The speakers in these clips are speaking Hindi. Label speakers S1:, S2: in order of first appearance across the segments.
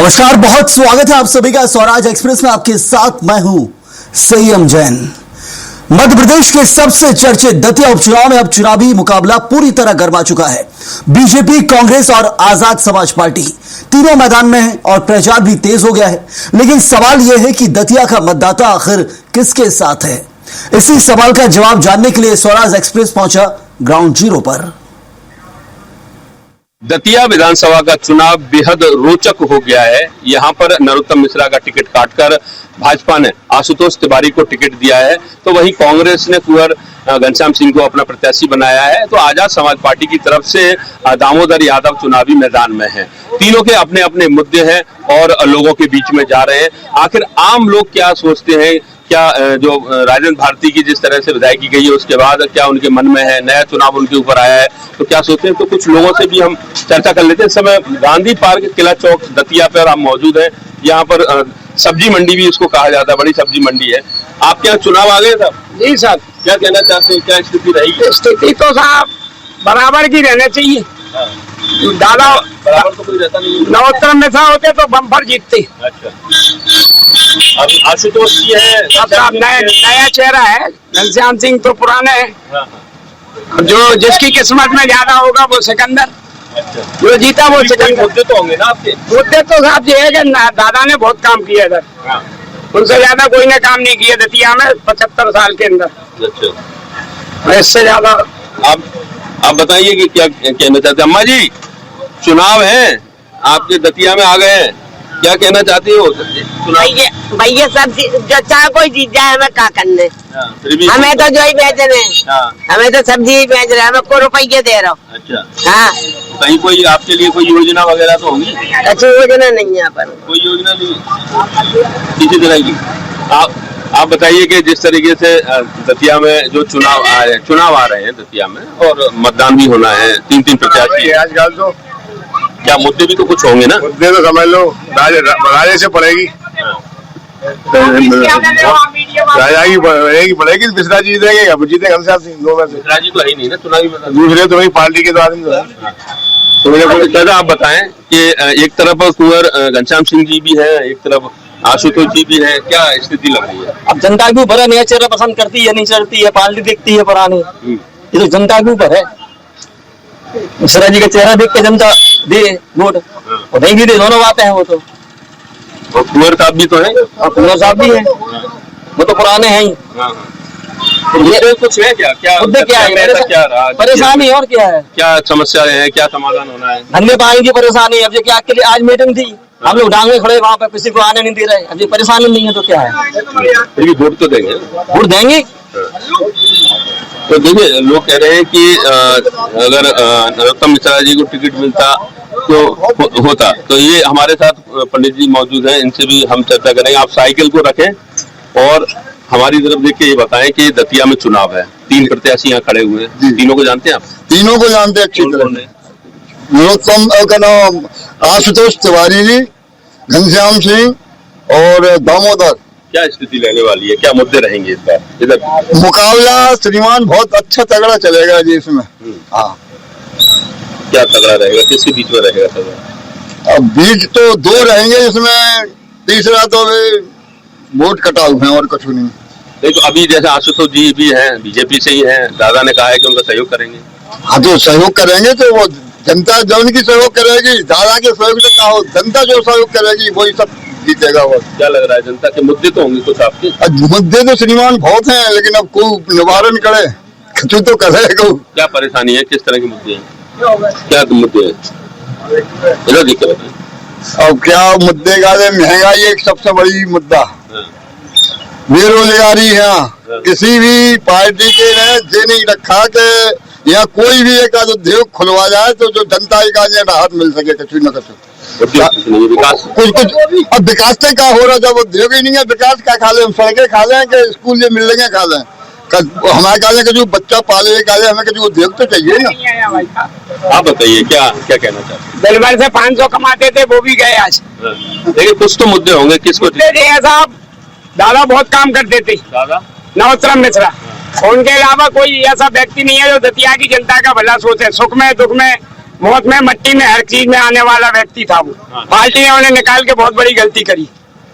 S1: नमस्कार, बहुत स्वागत है आप सभी का स्वराज एक्सप्रेस में। आपके साथ मैं हूं संयम जैन। मध्य प्रदेश के सबसे चर्चित दतिया उपचुनाव में अब चुनावी मुकाबला पूरी तरह गर्मा चुका है। बीजेपी, कांग्रेस और आजाद समाज पार्टी तीनों मैदान में हैं और प्रचार भी तेज हो गया है। लेकिन सवाल यह है कि दतिया का मतदाता आखिर किसके साथ है? इसी सवाल का जवाब जानने के लिए स्वराज एक्सप्रेस पहुंचा ग्राउंड जीरो पर।
S2: दतिया विधानसभा का चुनाव बेहद रोचक हो गया है। यहाँ पर नरोत्तम मिश्रा का टिकट काटकर भाजपा ने आशुतोष तिवारी को टिकट दिया है, तो वहीं कांग्रेस ने कुंवर घनश्याम सिंह को अपना प्रत्याशी बनाया है। तो आजाद समाज पार्टी की तरफ से दामोदर यादव चुनावी मैदान में हैं। तीनों के अपने अपने मुद्दे हैं और लोगों के बीच में जा रहे हैं। आखिर आम लोग क्या सोचते हैं? क्या जो राजेंद्र भारती की जिस तरह से विदाई की गई है उसके बाद क्या उनके मन में है? नया चुनाव उनके ऊपर आया है तो क्या सोचते हैं? तो कुछ लोगों से भी हम चर्चा कर लेते हैं। इस समय गांधी पार्क, किला चौक, दतिया पर हम मौजूद हैं। यहाँ पर सब्जी मंडी भी इसको कहा जाता है, बड़ी सब्जी मंडी है। आपके यहाँ चुनाव आ गए साहब?
S3: जी सर।
S2: क्या कहना चाहते हैं, क्या स्थिति रहेगी?
S3: स्थिति तो साहब बराबर की रहना चाहिए। दादा
S2: बराबर तो कोई रहता नहीं है।
S3: नवोत्तम में होते तो बम्पर जीतते।
S2: अच्छा, अभी आशुतोष जी है,
S3: अब नया चेहरा है। घनश्याम सिंह तो पुराने हैं। जो जिसकी किस्मत में ज्यादा होगा वो सिकंदर।
S2: अच्छा,
S3: जो जीता वो सिकंदर।
S2: मुद्दे तो होंगे ना आपके?
S3: मुद्दे तो साहब ये है कि दादा ने बहुत काम किया इधर। उनसे ज्यादा कोई ने काम नहीं किया दतिया में 75 साल के अंदर।
S2: अच्छा,
S3: इससे ज्यादा
S2: आप बताइए कि क्या कहना चाहते हैं? अम्मा जी, चुनाव है, आपके दतिया में आ गए हैं, क्या कहना चाहती हो?
S4: भैया सब जो चाहे कोई जीत जाए, हमें क्या करने? हमें तो जो ही बेच रहे हैं। हमें तो सब्जी ही बेच रहे हैं, हमें को रुपये दे रहा हूँ।
S2: अच्छा,
S4: हाँ,
S2: कहीं कोई आपके लिए कोई योजना वगैरह तो होगी?
S4: अच्छी योजना नहीं है यहाँ पर।
S2: कोई योजना नहीं किसी तरह की? आप बताइए कि जिस तरीके से दतिया में जो चुनाव आ रहे हैं दतिया में, और मतदान भी होना है, 3 प्रत्याशी
S5: आजकल तो
S2: क्या मुद्दे भी तो कुछ होंगे ना?
S5: मुद्दे तो समझ लो राजे से पड़ेगी, राजा की पड़ेगी। मिश्रा जी जीतेगा घनश्याम सिंह। दो में से
S2: मिश्रा जी तो है ही नहीं ना चुनावी मैदान।
S5: दूसरे तो वही पार्टी के तो आदमी तो है।
S2: तो मुझे दादा आप बताएं कि एक तरफ कुंवर घनश्याम सिंह जी भी है, एक तरफ आशुतोष जी भी है, क्या स्थिति लग रही है?
S6: अब जनता के ऊपर है, नया चेहरा पसंद करती है नहीं करती है, पार्टी देखती है पुरानी, ये तो जनता के ऊपर है। मिश्रा जी का चेहरा देख के जनता दे वोट, और नहीं भी दे, दोनों बातें हैं वो तो।
S2: और कुंवर साहब भी तो है,
S6: और कुंवर साहब भी है, वो तो पुराने हैं ही।
S2: मुद्दे कुछ है क्या
S6: मुद्दे क्या है?
S2: क्या रहा
S6: परेशानी और क्या है?
S2: क्या समस्या है, क्या समाधान होना है?
S6: धंधे पानी की परेशानी है। अब ये क्या के लिए आज मीटिंग थी, हम लोग डांग में खड़े वहाँ पे, किसी को आने नहीं दे रहे। अब ये परेशानी नहीं है तो क्या है?
S2: फिर भी वोट तो देंगे,
S6: वोट देंगे।
S2: तो देखिए, लोग कह रहे हैं कि अगर नरोत्तम मिश्रा जी को टिकट मिलता तो होता। तो ये हमारे साथ पंडित जी मौजूद हैं, इनसे भी हम चर्चा करेंगे। आप साइकिल को रखें और हमारी तरफ देख के ये बताएं कि दतिया में चुनाव है, 3 प्रत्याशी यहाँ खड़े हुए हैं। तीनों को जानते हैं आप?
S5: तीनों को जानते हैं अच्छी तरह। नरोत्तम का नाम आशुतोष तिवारी जी, घनश्याम सिंह और दामोदर।
S2: क्या स्थिति रहने वाली है, क्या मुद्दे रहेंगे इस बार इधर?
S5: मुकाबला श्रीमान बहुत अच्छा तगड़ा चलेगा जी इसमें। हाँ,
S2: क्या तगड़ा रहेगा, किसके बीच में रहेगा तगड़ा?
S5: अब बीच तो 2 रहेंगे इसमें, तीसरा तो वोट कटा हुए हैं और कुछ नहीं।
S2: नहीं तो अभी जैसे आशुतोष जी भी हैं, बीजेपी से ही हैं, दादा ने कहा है कि उनका सहयोग करेंगे।
S5: हाँ, तो सहयोग करेंगे तो वो जनता जो उनकी सहयोग करेगी, दादा के सहयोग से कहा, जनता जो सहयोग करेगी वही सब जीतेगा। वो
S2: क्या लग रहा है, जनता के मुद्दे तो होंगे कुछ आपके?
S5: मुद्दे तो श्रीमान बहुत हैं, लेकिन अब कोई निवारण करे कुछ तो करेगा।
S2: क्या परेशानी है, किस तरह के मुद्दे हैं, क्या मुद्दे हैं इधर दिक्कत है?
S5: अब क्या मुद्दे का? महंगाई एक सबसे बड़ी मुद्दा, बेरोजगारी है। किसी भी पार्टी के ने ये नहीं रखा कि यहाँ कोई भी एक उद्योग खुलवा जाए तो जो जनता का राहत मिल सके कुछ न कुछ।
S2: विकास
S5: कुछ अब विकास से क्या हो रहा? जब उद्योग ही नहीं है, विकास क्या खा ले? सड़कें खा लें कि स्कूल जो मिल लेंगे खा लें? हमारे खा लें कि जो बच्चा पाले खा ले, हमें जो उद्योग तो चाहिए ना।
S2: आप बताइए क्या कहना चाहते हैं?
S3: दिन भर से 500 कमाते थे, वो भी गए आज।
S2: देखिए, कुछ तो मुद्दे होंगे। किसको?
S3: साहब दादा बहुत काम करते थे,
S2: दादा
S3: नरोत्तम मिश्रा। उनके अलावा कोई ऐसा व्यक्ति नहीं है जो दतिया की जनता का भला सोचे, सुख में दुख में मौत में मट्टी में हर चीज में आने वाला व्यक्ति था वो। पार्टी ने उन्हें निकाल के बहुत बड़ी गलती करी।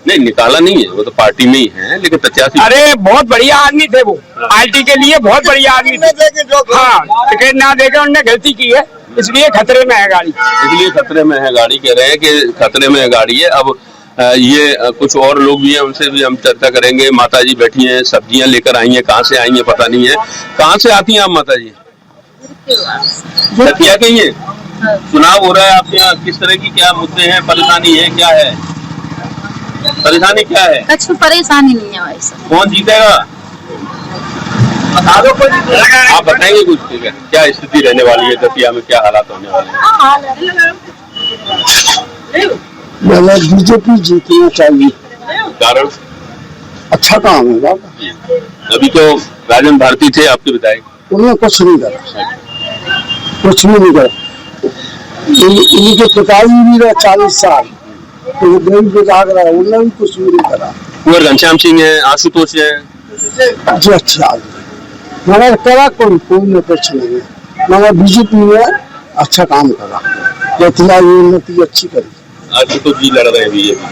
S2: नहीं, निकाला नहीं है, वो तो पार्टी में ही है, लेकिन 85।
S3: अरे बहुत बढ़िया आदमी थे वो, पार्टी के लिए बहुत बढ़िया आदमी थे। हाँ, टिकट ना देकर उन्होंने गलती की है, इसलिए खतरे में है गाड़ी।
S2: इसलिए खतरे में है गाड़ी, कह रहे हैं कि खतरे में है गाड़ी है। अब ये कुछ और लोग भी हैं, उनसे भी हम चर्चा करेंगे। माता जी बैठी हैं, सब्जियां लेकर आई हैं, कहाँ से आई हैं पता नहीं है। कहाँ से आती हैं आप माता जी? दतिया के ही है। चुनाव हो रहा है आपके यहाँ, किस तरह की क्या मुद्दे हैं, परेशानी है, क्या है परेशानी, क्या है?
S7: कुछ परेशानी नहीं है भाई साहब।
S2: कौन जीतेगा बता दो, आप बताएंगे कुछ? ठीक है, क्या स्थिति रहने वाली है दतिया में, क्या हालात होने वाले हैं?
S5: बीजेपी जीतना चाहिए।
S2: कारण?
S5: अच्छा काम है बाबा।
S2: अभी तो राजन भारती थे आपके विधायक,
S5: उन्होंने कुछ नहीं करा, कुछ भी नहीं करा। इनके पिताजी भी रहे 40 साल, तो वो गरीब विधायक रहा, उन्होंने भी कुछ भी नहीं करा।
S2: कुंवर घनश्याम सिंह है, आशुतोष है।
S5: जी अच्छा आदमी, मगर करा कोई में कुछ नहीं है, मगर बीजेपी ने अच्छा काम करा, दतिया उन्नति अच्छी करी।
S2: आशुतोष जी लड़ रहे हैं बीजेपी।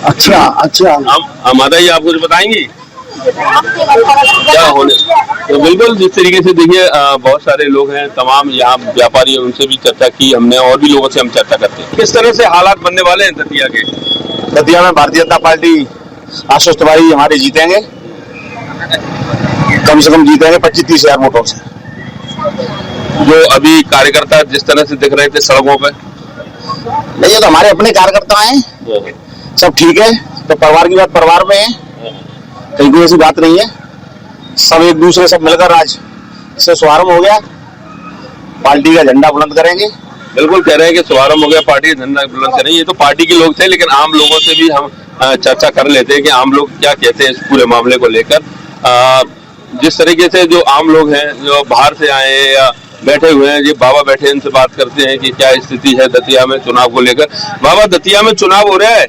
S5: अच्छा
S2: माता जी आप कुछ बताएंगी क्या होने? तो बिल्कुल, जिस तरीके से देखिए बहुत सारे लोग हैं, तमाम यहाँ व्यापारी हैं, उनसे भी चर्चा की हमने, और भी लोगों से हम चर्चा करते हैं। किस तरह से हालात बनने वाले हैं दतिया के?
S8: दतिया में भारतीय जनता पार्टी आशीष तिवारी हमारे जीतेंगे, कम से कम जीतेंगे 25-30 हजार वोटों से।
S2: जो अभी कार्यकर्ता जिस तरह से दिख रहे थे सड़कों पे,
S8: नहीं ये तो हमारे अपने कार्यकर्ता हैं, सब ठीक है। तो परिवार की बात परिवार में है, कहीं कोई ऐसी बात नहीं है, सब एक दूसरे सब मिलकर आज से शुभारंभ हो गया, पार्टी का झंडा बुलंद करेंगे।
S2: बिल्कुल कह रहे हैं कि शुभारंभ हो गया, पार्टी का झंडा बुलंद करेंगे। ये तो पार्टी के लोग थे, लेकिन आम लोगों से भी हम चर्चा कर लेते हैं कि आम लोग क्या कहते हैं इस पूरे मामले को लेकर। जिस तरीके से जो आम लोग हैं, जो बाहर से आए हैं या बैठे हुए हैं, ये बाबा बैठे, इनसे बात करते हैं कि क्या स्थिति है दतिया में चुनाव को लेकर। बाबा, दतिया में चुनाव हो रहा है,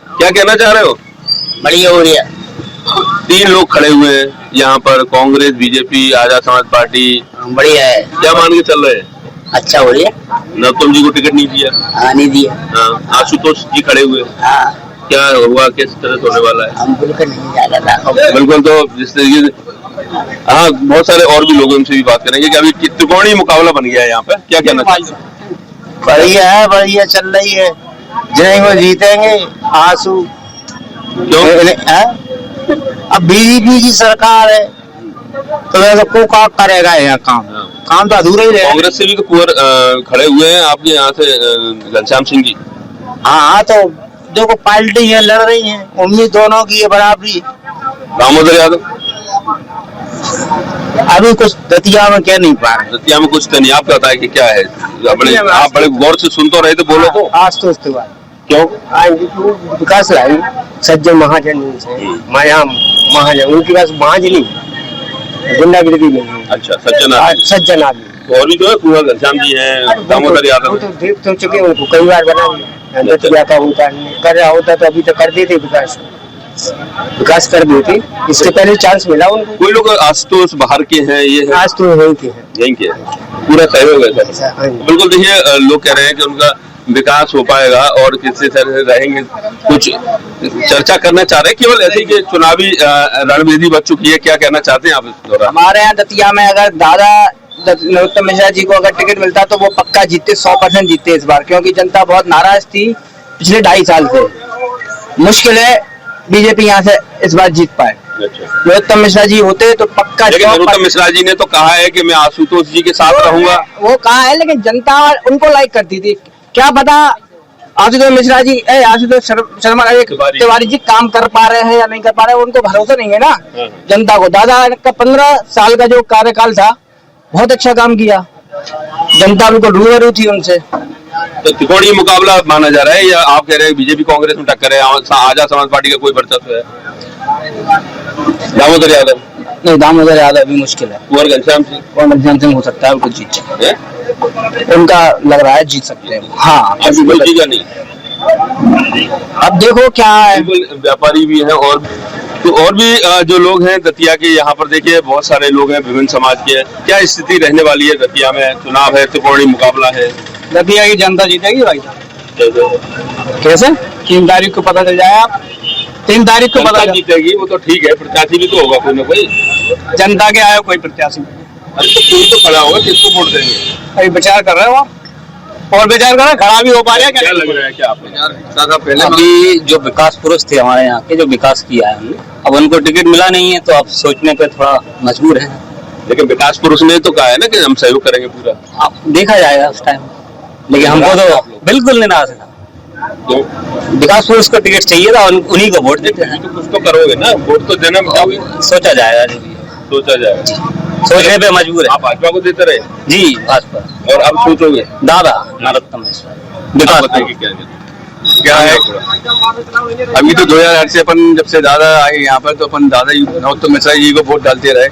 S2: क्या कहना चाह रहे हो?
S4: बढ़िया हो रही है।
S2: 3 लोग खड़े हुए हैं यहाँ पर, कांग्रेस, बीजेपी, आजाद समाज पार्टी।
S4: बढ़िया है।
S2: क्या मान के चल रहे हैं?
S4: अच्छा हो रही है।
S2: नरोत्तम जी को टिकट नहीं दिया।
S4: हाँ नहीं दिया।
S2: आशुतोष जी खड़े हुए,
S4: हाँ
S2: क्या हुआ, किस तरह से होने वाला है?
S4: हम बिल्कुल नहीं ज्यादा था।
S2: बिल्कुल, तो जिस तरीके से बहुत सारे और भी लोग उनसे भी बात करेंगे कि अभी त्रिकोणीय मुकाबला बन गया है यहाँ पे, क्या कहना चाहिए?
S8: बढ़िया है, बढ़िया चल रही है, जय वो जीतेंगे। आंसू
S2: क्यों?
S8: अब बीजेपी की सरकार है तो वैसे को काम करेगा यहाँ, काम तो अधूरा ही रहेगा।
S2: कांग्रेस से भी तो कुंवर खड़े हुए हैं आपके यहाँ से, घनश्याम सिंह जी।
S8: हाँ तो देखो पार्टी है, लड़ रही है, उम्मीद दोनों की है बराबरी।
S2: दामोदर यादव
S8: अभी कुछ दतिया में क्या नहीं पा रहे,
S2: दतिया में कुछ तो नहीं। आपका बताया कि क्या है? अपने आप बड़े गौर से सुन तो रहे थे, बोलो तो।
S8: आज तो इसके बाद
S2: क्यों?
S8: विकास लाई सज्जन महाजन माया महाजन, उनके पास महाजन नहीं, गुंडागिरी नहीं।
S2: अच्छा, सज्जन आदमी।
S8: सज्जन आदमी
S2: और भी जो है, कुंवर घनश्याम जी हैं, दामोदर यादव।
S8: तो देख तो चुके, उनको कई बार बना दिया, दतिया का होता कर रहा होता तो अभी तक कर देते, विकास कर देते। इससे पहले चांस मिला उनको।
S2: कोई लोग आशुतोष बाहर के हैं, ये है
S8: आज तो यही के हैं,
S2: यहीं के हैं, पूरा सहयोग है सर। बिल्कुल, देखिए लोग कह रहे हैं कि उनका विकास हो पाएगा और किससे तरह रहेंगे, कुछ चर्चा करना चाह रहे हैं, केवल ऐसे ही कि चुनावी रणनीति बच चुकी है। क्या कहना चाहते हैं आप इस दौरान?
S6: हमारे यहाँ दतिया में अगर दादा नरोत्तम मिश्रा जी को अगर टिकट मिलता तो वो पक्का जीतते, 100% जीतते इस बार, क्योंकि जनता बहुत नाराज थी पिछले 2.5 साल से। मुश्किल है बीजेपी यहाँ से इस बार जीत पाए। नरोत्तम मिश्रा जी होते तो पक्का।
S2: लेकिन नरोत्तम मिश्रा जी ने तो कहा है कि मैं आशुतोष जी के साथ रहूंगा।
S6: वो कहा है, लेकिन जनता उनको लाइक करती थी, क्या पता आशुतोष मिश्रा जी, आशुतोष शर्मा तिवारी जी काम कर पा रहे हैं या नहीं कर पा रहे हैं, उनको भरोसा नहीं है ना जनता को। दादा का 15 साल का जो कार्यकाल था, बहुत अच्छा काम किया, जनता बिल्कुल रूबरू थी उनसे।
S2: तो त्रिकोणीय मुकाबला माना जा रहा है, या आप कह रहे हैं बीजेपी कांग्रेस में टक्कर है, आजाद समाज पार्टी का कोई वर्चस्व है? दामोदर यादव
S6: नहीं, दामोदर यादव भी मुश्किल है।
S2: कुंवर घनश्याम
S6: सिंह हो सकता है, उनको जीत सकते, उनका लग रहा है जीत सकते हैं। हाँ,
S2: जीगा नहीं।
S6: अब देखो क्या है।
S2: व्यापारी भी हैं और भी जो लोग हैं दतिया के, यहाँ पर देखिए बहुत सारे लोग हैं विभिन्न समाज के। क्या स्थिति रहने वाली है दतिया में? चुनाव है, त्रिकोणीय मुकाबला है,
S3: दतिया की जनता जीतेगी भाई। कैसे? 3 तारीख को पता चल जाए। आप 3 तारीख को पता
S2: जीतेगी वो तो ठीक है, प्रत्याशी भी तो होगा कोई ना कोई।
S3: जनता के आए कोई प्रत्याशी।
S2: अरे तो कोई तो खड़ा होगा, किसको वोट देंगे?
S3: अभी विचार कर रहे हो और विचार कर रहे, खड़ा भी हो पा रहा है
S2: क्या लग रहा है? क्या आपको दादा पहले
S6: अभी जो विकास पुरुष थे हमारे यहाँ के, जो विकास किया है हमने, अब उनको टिकट मिला नहीं है तो अब सोचने पे थोड़ा मजबूर है।
S2: लेकिन विकास पुरुष ने तो कहा है ना कि हम सहयोग करेंगे पूरा।
S6: अब देखा जाएगा उस टाइम, लेकिन हमको तो बिल्कुल निराश है।
S2: तो
S6: विकास पुरुष को टिकट चाहिए था, उन्हीं को वोट देते हैं।
S2: तो कुछ तो करोगे ना, वोट तो देना चाहोगे।
S6: सोचा जाएगा,
S2: सोचा जाएगा,
S6: सोचने पे मजबूर है।
S2: आप भाजपा को देते रहे
S6: जी भाजपा,
S2: और अब सोचोगे
S6: दादा नरोत्तम मिश्रा विकास।
S2: बताइए क्या है? अभी तो 2008 से अपन जब से दादा आए यहाँ पर, तो अपन दादा नरोत्तम मिश्रा जी को वोट डालते रहे।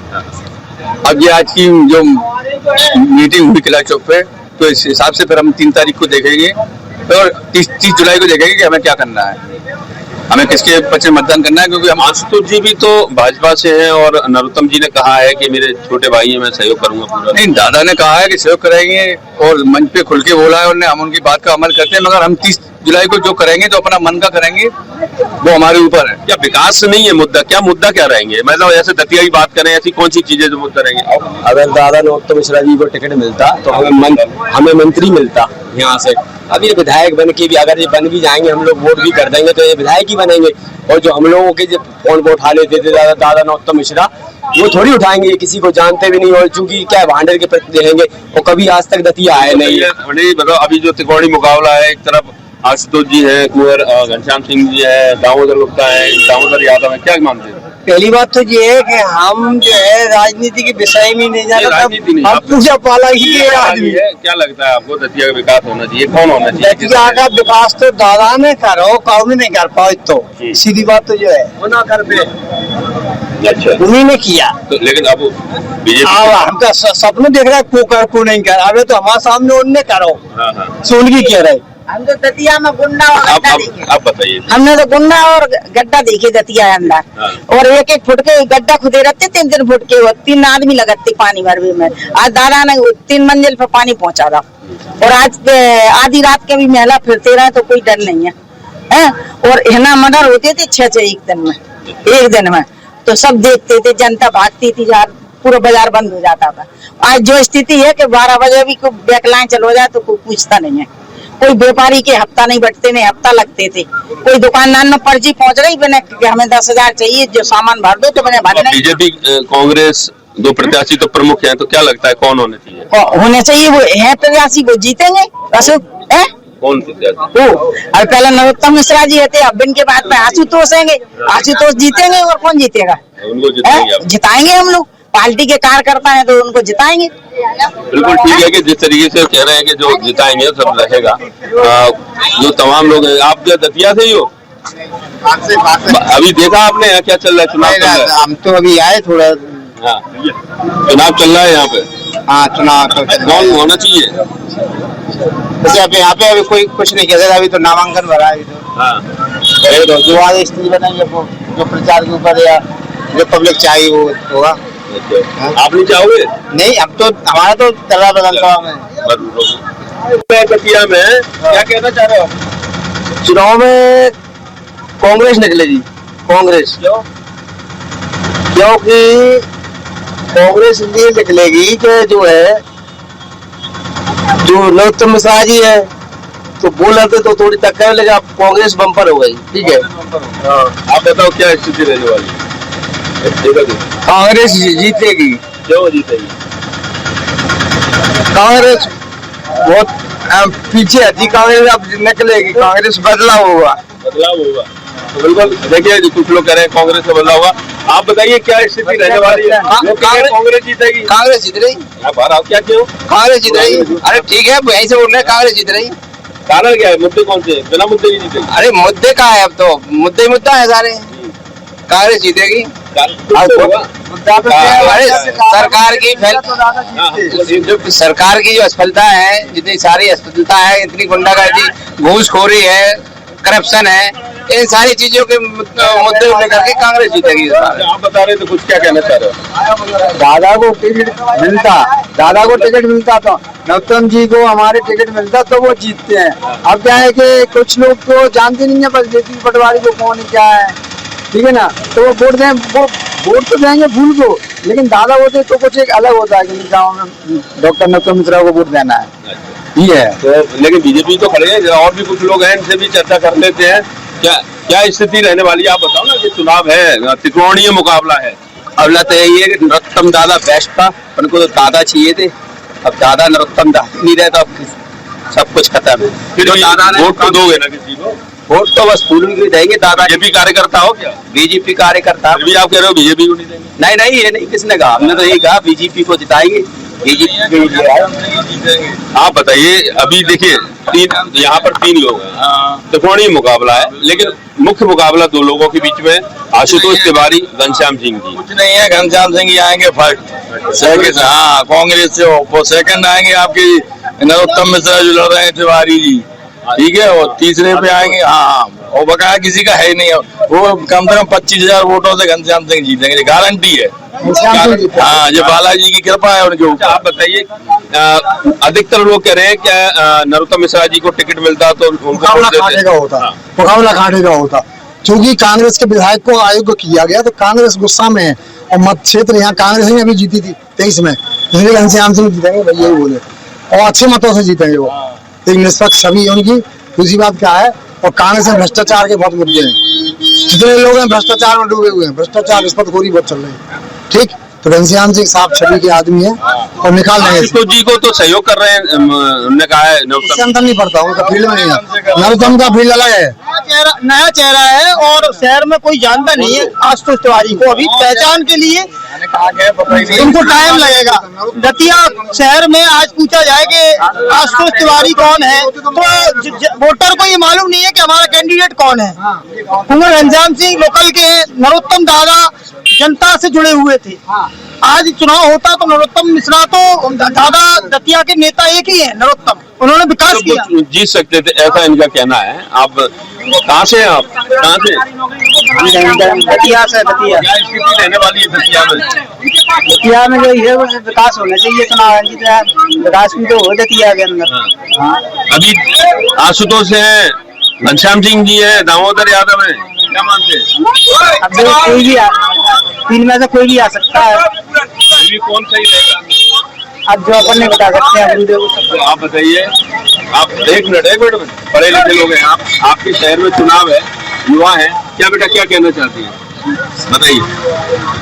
S2: अब ये आज की जो मीटिंग हुई किला चौक पे, तो इस हिसाब से फिर हम 3 तारीख को देखेंगे और 30 जुलाई को देखेंगे कि हमें क्या करना है, हमें किसके पक्ष में मतदान करना है। क्योंकि हम आशुतोष जी भी तो भाजपा से हैं और नरोत्तम जी ने कहा है कि मेरे छोटे भाई हैं, मैं सहयोग करूंगा पूरा। नहीं, दादा ने कहा है कि सहयोग करेंगे और मंच पे खुल के बोला है उन्होंने, हम उनकी बात का अमल करते हैं। मगर हम 30 जुलाई को जो करेंगे, जो अपना मन का करेंगे, वो हमारे ऊपर है। क्या विकास नहीं है मुद्दा? क्या मुद्दा क्या रहेंगे? मतलब ऐसे दतिया की बात करें, ऐसी कौन सी चीजें जो मुद्दा रहेंगे?
S9: अगर दादा नरोत्तम मिश्रा जी को टिकट मिलता तो हमें मंत्री मिलता यहाँ से। अब ये विधायक बन के भी, अगर ये बन भी जाएंगे, हम लोग वोट भी कर देंगे तो ये विधायक ही बनेंगे। और जो हम लोगों के जो फोन पे उठा लेते थे दादा नरोत्तम मिश्रा, वो थोड़ी उठाएंगे, किसी को जानते भी नहीं। और चूंकि क्या भांडर के प्रति रहेंगे, और कभी आज तक दतिया आए नहीं।
S2: बताओ, अभी जो त्रिकोणीय मुकाबला है, एक तरफ आशुतोष जी है, कुंवर घनश्याम सिंह जी है, दामोदर गुप्ता है, दामोदर यादव है, क्या मानते हैं?
S3: पहली बात तो ये है कि हम जो है राजनीति के विषय में नहीं जाना,
S2: राजनीति नहीं,
S3: हम पूजा पाला ही के आदमी है।
S2: क्या लगता है आपको दतिया का विकास होना चाहिए? कौन होना चाहिए?
S3: दतिया का विकास तो दादा ने करो, कौन नहीं कर पाओ, तो सीधी बात तो जो है वो ना कर पे।
S2: अच्छा,
S3: उन्हीं ने किया
S2: तो, लेकिन अब बीजेपी
S3: हमका सपने देख रहा है, को कर को नहीं कर। अबे तो हमारे सामने उनने करो, सुन की कह रहे।
S4: हम तो दतिया में गुंडा और गड्ढा देखे।
S2: आप बताइए।
S4: हमने तो गुंडा और गड्ढा देखे दतिया अंदर, और 1-1 फुट के गड्ढा खुदे रहते, 3-3 फुट के, 3 आदमी लगते पानी भरवे में। आज दादा ने 3 मंजिल पे पानी पहुंचा था, और आज आधी रात के भी महिला फिरते रहे तो कोई डर नहीं है। और हिना मर्डर होते थे 6 एक दिन में, तो सब देखते थे, जनता भागती थी, पूरा बाजार बंद हो जाता था। आज जो स्थिति है कि 12 बजे भी कोई बैकलाइन चलो जाए तो कोई पूछता नहीं है। कोई व्यापारी के हफ्ता नहीं बटते, नहीं हफ्ता लगते थे। कोई दुकानदार में पर्ची पहुंच रही, मैंने हमें 10,000 चाहिए, जो सामान भर दो, तो मैंने भर नहीं।
S2: बीजेपी कांग्रेस 2 प्रत्याशी तो प्रमुख हैं, तो क्या लगता है कौन होने चाहिए?
S4: होने चाहिए वो है प्रत्याशी, वो जीतेंगे। अशोक
S2: कौन प्रत्याशी?
S4: वो अब पहले नरोत्तम मिश्रा जी थे, अब इनके बाद में आशुतोष हैं। आशुतोष जीतेंगे, और कौन जीतेगा?
S2: उनको
S4: जिताएंगे हम लोग, पार्टी के कार्यकर्ता हैं तो उनको जिताएंगे।
S2: बिल्कुल ठीक है कि जिस तरीके से कह रहे हैं कि जो जिताएंगे सब रहेगा। जो तमाम लोग हैं, आप क्या दतिया से ही हो? अभी देखा आपने यहाँ क्या चल रहा है? चुनाव?
S3: हम तो अभी आए थोड़ा।
S2: हाँ, चुनाव चल रहा है यहाँ पे।
S3: हाँ, चुनाव तो
S2: कौन होना चाहिए?
S3: जैसे अभी यहाँ पे अभी कोई कुछ नहीं कह सकता, अभी तो नामांकन भरा है। तो जो आज स्थिति बनाई है, जो प्रचार के ऊपर या जो पब्लिक चाहिए वो होगा।
S2: आप नहीं चाहोगे?
S3: नहीं, अब तो हमारा तो चल रहा विधानसभा में।
S2: दतिया में क्या कहना चाह रहे हो?
S6: चुनाव में कांग्रेस निकलेगी। कांग्रेस
S3: क्योंकि कांग्रेस इसलिए निकलेगी कि जो है, जो नरोत्तम मिश्रा जी है, तो बोल रहे तो थोड़ी टक्कर, लेकिन अब कांग्रेस बम्पर हो गई। ठीक है,
S2: आप बताओ क्या स्थिति रहने वाली है?
S3: कांग्रेस जीतेगी।
S2: क्यों जीतेगी?
S3: कांग्रेस बहुत पीछे हटी, कांग्रेस अब निकलेगी, कांग्रेस बदलाव होगा।
S2: बदलाव होगा तो बिल्कुल। देखिए, कुछ लोग कह रहे हैं कांग्रेस से बदलाव होगा। आप बताइए क्या स्थिति रहने वाली है? कांग्रेस जीतेगी।
S3: कांग्रेस जीत रही।
S2: क्या क्यों?
S3: कांग्रेस जीत रही। अरे ठीक है, यहीं से बोल रहे हैं, कांग्रेस जीत रही।
S2: कारण क्या है? मुद्दे कौन से? बिना मुद्दे की जीतेगी?
S3: अरे मुद्दे का है, अब तो मुद्दा है सारे। कांग्रेस जीतेगी। सरकार की जो असफलता है, जितनी सारी असफलता है, इतनी गुंडागर्दी, घूसखोरी है,
S8: करप्शन है, इन सारी चीजों के मुद्दे को लेकर के कांग्रेस जीतेगी इस बार।
S2: आप बता रहे थे कुछ, क्या कहना चाह रहे हो?
S3: दादा को टिकट मिलता तो नरोत्तम जी को हमारे टिकट मिलता तो वो जीतते हैं। अब क्या है कि कुछ लोग तो जानते नहीं है बस जेपी पटवारी को कौन क्या है, ठीक है ना, तो वो वोट तो देंगे भूल को, लेकिन दादा होते तो कुछ एक अलग होता है कि गाँव में डॉक्टर नरोत्तम मिश्रा को वोट देना है, ये है।
S2: तो लेकिन बीजेपी तो खड़े हैं, और भी कुछ लोग हैं, इनसे भी चर्चा कर लेते हैं। क्या स्थिति रहने वाली है, आप बताओ ना। कि चुनाव है, त्रिकोणीय मुकाबला है।
S8: अगला तो यही है कि नरोत्तम दादा बेस्ट था, उनको तो दादा चाहिए थे। अब दादा नरोत्तम दादा नहीं रहे तो अब सब कुछ खत्म है।
S2: फिर दादा ने वोट तो दोगे ना किसी को?
S8: वोट तो बस फूल भी देंगे। दादा
S2: बीजेपी कार्यकर्ता हो क्या?
S8: बीजेपी कार्यकर्ता।
S2: फिर भी आप कह रहे हो बीजेपी को नहीं देंगे?
S8: नहीं, ये नहीं किसने कहा, हमने तो यही कहा बीजेपी को जिताएंगे।
S2: आप बताइए, अभी देखिए यहाँ पर 3 लोग हैं, त्रिकोणीय मुकाबला है, लेकिन मुख्य मुकाबला 2 लोगों के बीच में, आशुतोष तिवारी, घनश्याम सिंह जी।
S8: कुछ नहीं है, घनश्याम सिंह ही आएंगे फर्स्ट, सेकंड हाँ कांग्रेस से वो सेकंड आएंगे आपकी नरोत्तम मिश्रा जो लड़ रहे हैं तिवारी जी, ठीक है, और तीसरे पे आएंगे हाँ और बकाया किसी का है ही नहीं, वो कम से कम 25,000 वोटों से घनश्याम सिंह जीतेंगे, गारंटी है। हाँ, ये बालाजी की कृपा है उनके ऊपर।
S2: आप बताइए, अधिकतर लोग कह रहे हैं कि नरोत्तम मिश्रा जी को टिकट मिलता तो उनको
S3: मुकाबला खाने का होता, क्योंकि कांग्रेस के विधायक को आयोग किया गया तो कांग्रेस गुस्सा में है, और मत क्षेत्र यहाँ कांग्रेस ने अभी जीती थी 23 में, इसलिए घनश्याम सिंह जीतेंगे भाई, यही बोले, और अच्छे मतों से जीतेंगे वो, एक निष्पक्ष सभी उनकी। दूसरी बात क्या है, और कांग्रेस में भ्रष्टाचार के बहुत मुद्दे हैं, जितने लोग हैं भ्रष्टाचार में डूबे हुए हैं, भ्रष्टाचार रिश्वतखोरी बहुत चल रही है, ठीक। तो घनश्याम सिंह साफ छवि के आदमी है और निकाल देंगे।
S2: जी को तो सहयोग कर रहे हैं, उन्होंने कहा है।
S3: इससे अंतर नहीं पड़ता, उनका फील्ड में नहीं है, नरोत्तम का फील्ड अलग है,
S6: नया चेहरा है और शहर में कोई जानता नहीं है आशुतोष तिवारी को। अभी पहचान के लिए उनको टाइम लगेगा। दतिया शहर में आज पूछा जाए कि आशुतोष तिवारी कौन है तो वोटर को ये मालूम नहीं है कि हमारा कैंडिडेट कौन है। क्योंकि घनश्याम सिंह लोकल के हैं, नरोत्तम दादा जनता से जुड़े हुए थे। आज चुनाव होता तो नरोत्तम मिश्रा तो दादा दतिया के नेता एक ही है, नरोत्तम, उन्होंने विकास किया,
S2: जीत सकते थे, ऐसा इनका कहना है। आप कहाँ से हैं? आप कहाँ से?
S6: दतिया से। दतिया
S2: क्या स्थिति रहने वाली है
S6: दतिया में जो है वो विकास होना चाहिए, चुनाव विकास भी तो हो दतिया के अंदर।
S2: अभी आशुतोष है, घनश्याम सिंह जी है, दामोदर यादव है, क्या मानते हैं?
S6: अब जो कोई भी 3 में से कोई भी आ सकता है,
S2: कौन सही रहेगा?
S6: अब जो अपन नहीं बता सकते हैं।
S2: तो आप बताइए, आप एक मिनट पढ़े लिखे लोग हैं आप, आपके शहर में चुनाव है, युवा है, क्या बेटा क्या कहना चाहती हैं, बताइए।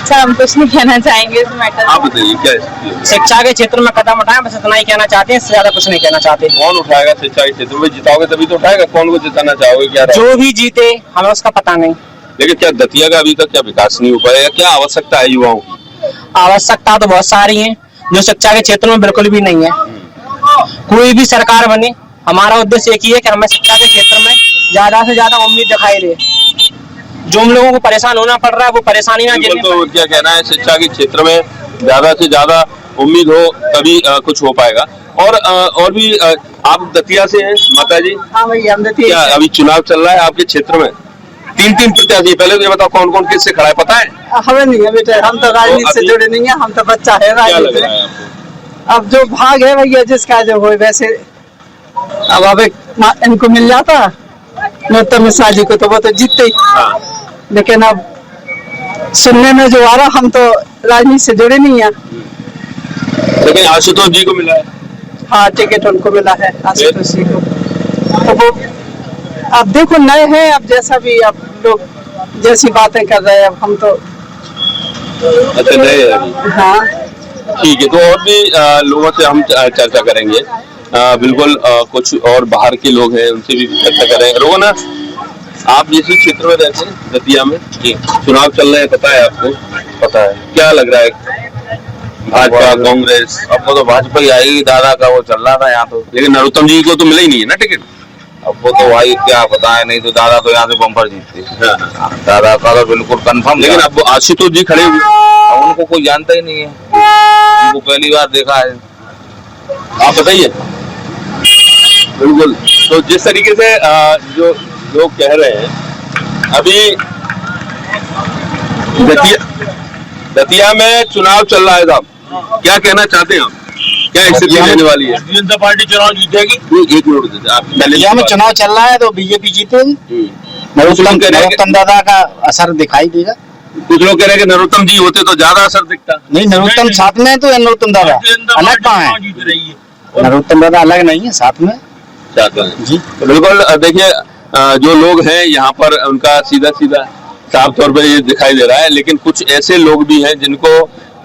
S7: सर हम कुछ नहीं कहना चाहेंगे इस मैटर।
S2: आप बताइए क्या है?
S6: शिक्षा के क्षेत्र में कदम उठाएं, बस इतना ही कहना चाहते हैं, इससे ज्यादा कुछ नहीं कहना चाहते।
S2: कौन उठाएगा शिक्षा के क्षेत्र में? जिताओगे तभी तो उठाएगा, कौन को जिताना चाहोगे? क्या
S6: जो भी जीते हमें उसका पता नहीं,
S2: लेकिन क्या दतिया का अभी तक क्या विकास नहीं हो पाएगा? क्या आवश्यकता है युवाओं की?
S6: आवश्यकता तो बहुत सारी है, जो शिक्षा के क्षेत्र में बिल्कुल भी नहीं है। कोई भी सरकार बने, हमारा उद्देश्य एक ही है कि हमें शिक्षा के क्षेत्र में ज्यादा से ज्यादा उम्मीद दिखाई दे। जो हम लोगों को परेशान होना पड़ रहा है वो परेशानी ना झेलनी
S2: तो क्या कहना है, शिक्षा के क्षेत्र में ज्यादा से ज्यादा उम्मीद हो तभी कुछ हो पाएगा। और भी आप दतिया से हैं माता जी?
S6: हाँ भाई, हम दतिया।
S2: क्या अभी चुनाव चल रहा है आपके क्षेत्र में? 3 प्रत्याशी, पहले तो ये बताओ कौन कौन किससे खड़ा है, पता है?
S6: हमें नहीं है बेटा, हम तो राजनीति से जुड़े नहीं है, हम तो बच्चा है राजनीति में। अब जो भाग है भैया जिसका जो हो वैसे, अब इनको मिल जाता नरोत्तम मिश्रा जी को तो वो तो जीतते ही, लेकिन अब सुनने में जो आ रहा, हम तो राजनीति से जुड़े नहीं है।
S2: लेकिन आशुतोष जी को मिला है।
S6: हाँ, टिकट उनको मिला है आशुतोष जी को। तो वो अब देखो नए हैं, अब जैसा भी अब लोग जैसी बातें कर रहे हैं, अब हम तो
S2: अच्छा नए हैं अभी।
S6: हाँ
S2: ठीक है, तो और भी लोगों से हम चर्चा करेंगे। बिल्कुल कुछ और बाहर के लोग हैं, उनसे भी चर्चा करेंगे। रोहना, आप जिस क्षेत्र में रहते हैं दतिया में, चुनाव चल रहे हैं, पता है आपको? पता है। क्या लग रहा है, भाजपा कांग्रेस?
S8: आपको तो भाजपा ही आएगी, दादा का वो चल रहा था यहाँ तो,
S2: लेकिन नरोत्तम जी को तो मिला ही नहीं है ना टिकट।
S8: अब वो तो भाई क्या पता है, नहीं तो दादा तो यहाँ से बम्पर जीतते। दादा का तो बिल्कुल कंफर्म।
S2: लेकिन अब आशुतोष जी खड़े हुए,
S8: उनको कोई जानता ही नहीं है, उनको पहली बार देखा है।
S2: आप बताइए। बिल्कुल, तो जिस तरीके से जो लोग कह रहे हैं अभी दतिया में चुनाव चल रहा है साहब, क्या कहना चाहते हैं आप? क्या स्थिति रहने वाली है?
S8: जनता पार्टी चुनाव जीतेगी।
S2: एक मिनट आप
S8: दतिया में चुनाव चल रहा है तो बीजेपी जीतेगी। नरोत्तम दादा का असर दिखाई देगा।
S2: कुछ लोग कह रहे हैं कि नरोत्तम जी होते तो ज्यादा असर दिखता।
S8: नहीं, नरोत्तम साथ में है तो नरोत्तम दादा अलग कहाँ है? नरोत्तम दादा अलग नहीं है, साथ में
S2: जी। तो बिल्कुल देखिए, जो लोग हैं यहाँ पर उनका सीधा सीधा साफ तौर पर ये दिखाई दे रहा है, लेकिन कुछ ऐसे लोग भी हैं जिनको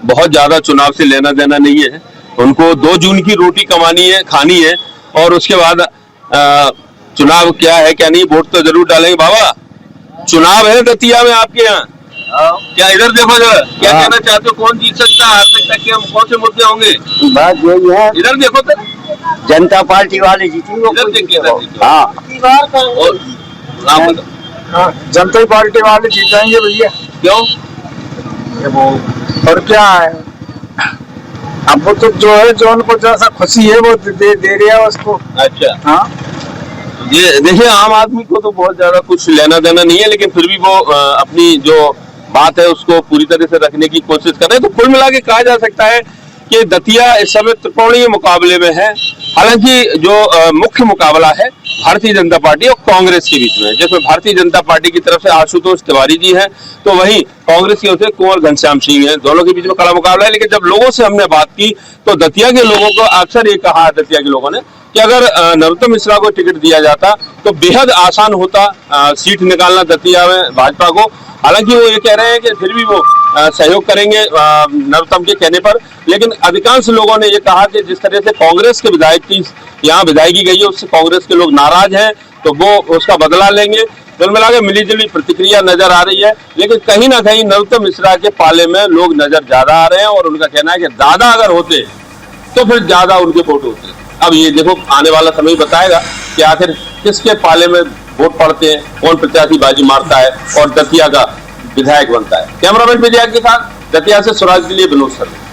S2: बहुत ज्यादा चुनाव से लेना देना नहीं है। उनको 2 जून की रोटी कमानी है, खानी है, और उसके बाद चुनाव क्या है क्या नहीं, वोट तो जरूर डालेंगे। बाबा, चुनाव है दतिया में आपके यहाँ, क्या इधर देखो जरा, क्या कहना चाहते हो? कौन जीत सकता है, हार सकता है, क्या कौन से मुद्दे होंगे?
S8: बात यही है,
S2: इधर देखो तो,
S8: जनता पार्टी वाले जीतेंगे।
S2: इधर देखिए।
S8: हाँ,
S2: और आप बताओ।
S8: जनता पार्टी वाले जीतेंगे भैया।
S2: क्यों?
S8: और क्या है, अब वो तो जो है, जो उनको जैसा खुशी है वो दे रही है उसको।
S2: अच्छा,
S8: हाँ,
S2: ये देखिए, आम आदमी को तो बहुत ज्यादा कुछ लेना देना नहीं है, लेकिन फिर भी वो अपनी जो बात है उसको पूरी तरह से रखने की कोशिश कर रहे हैं। तो कुल मिला के कहा जा सकता है कि दतिया इस समय त्रिकोणीय मुकाबले में है। हालांकि जो मुख्य मुकाबला है भारतीय जनता पार्टी और कांग्रेस के बीच में, जिसमें भारतीय जनता पार्टी की तरफ से आशुतोष तिवारी जी हैं, तो वहीं कांग्रेस की ओर से कुंवर घनश्याम सिंह हैं। दोनों के बीच में कड़ा मुकाबला है। लेकिन जब लोगों से हमने बात की तो दतिया के लोगों को अक्सर ये कहा, दतिया के लोगों ने, कि अगर नरोत्तम मिश्रा को टिकट दिया जाता तो बेहद आसान होता सीट निकालना दतिया में भाजपा को। हालांकि वो ये कह रहे हैं कि फिर भी वो सहयोग करेंगे नरोत्तम के कहने पर। लेकिन अधिकांश लोगों ने ये कहा कि जिस तरह से कांग्रेस के विधायक की यहाँ विदायगी गई है उससे कांग्रेस के लोग नाराज हैं, तो वो उसका बदला लेंगे। कुल मिला के मिली जुली प्रतिक्रिया नजर आ रही है। लेकिन कहीं ना कहीं नरोत्तम मिश्रा के पाले में लोग नजर ज्यादा आ रहे हैं, और उनका कहना है कि दादा अगर होते तो फिर ज्यादा उनके वोट होते। अब ये देखो, आने वाला समय बताएगा कि आखिर किसके पाले में वोट पड़ते हैं, कौन प्रत्याशी बाजी मारता है और दतिया का विधायक बनता है। कैमरामैन विधायक के साथ दतिया से स्वराज के लिए विनोद शर्मा।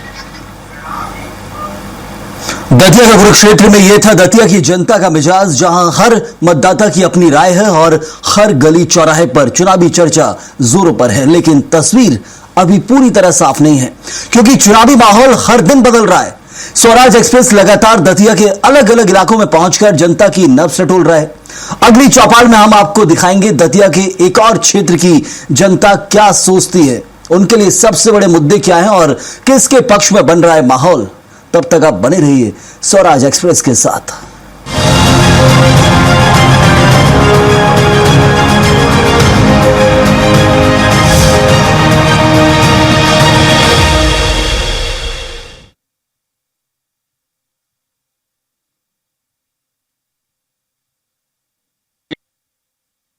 S1: दतिया का कुरुक्षेत्र में यह था दतिया की जनता का मिजाज, जहां हर मतदाता की अपनी राय है और हर गली चौराहे पर चुनावी चर्चा जोरों पर है। लेकिन तस्वीर अभी पूरी तरह साफ नहीं है, क्योंकि चुनावी माहौल हर दिन बदल रहा है। स्वराज एक्सप्रेस लगातार दतिया के अलग अलग इलाकों में पहुंचकर जनता की नब्ज टटोल रहा है। अगली चौपाल में हम आपको दिखाएंगे दतिया के एक और क्षेत्र की जनता क्या सोचती है, उनके लिए सबसे बड़े मुद्दे क्या हैं और किसके पक्ष में बन रहा है माहौल। तब तक आप बने रहिए स्वराज एक्सप्रेस के साथ।